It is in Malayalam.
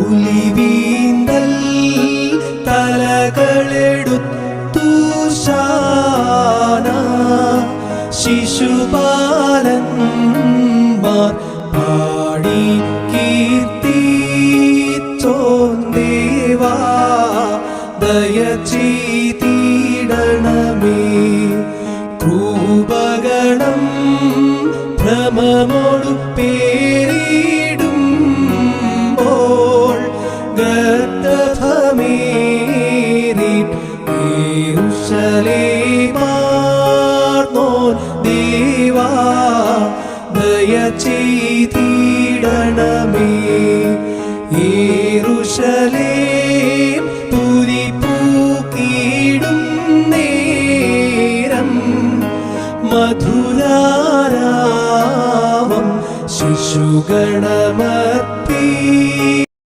ഉലിവീന്തൽ തലകളെടുത്തു ശാന ശിശുപാലന്മാർ പാടി കീർത്തിച്ചോൻ ദേവാ ദയ ചെയ്തിടണമേ. രൂപഗണം ഭ്രമമോടു പേരിടുമ്പോൾ ഗർദഭമേറി യെരൂശലേമാർന്നോൻ ദേവാ ദയ ചെയ്തിടണമേ. യെരൂശലേം തുതിപ്പൂക്കിടും നേരം മധുരാരാമം ശിശുഗണമ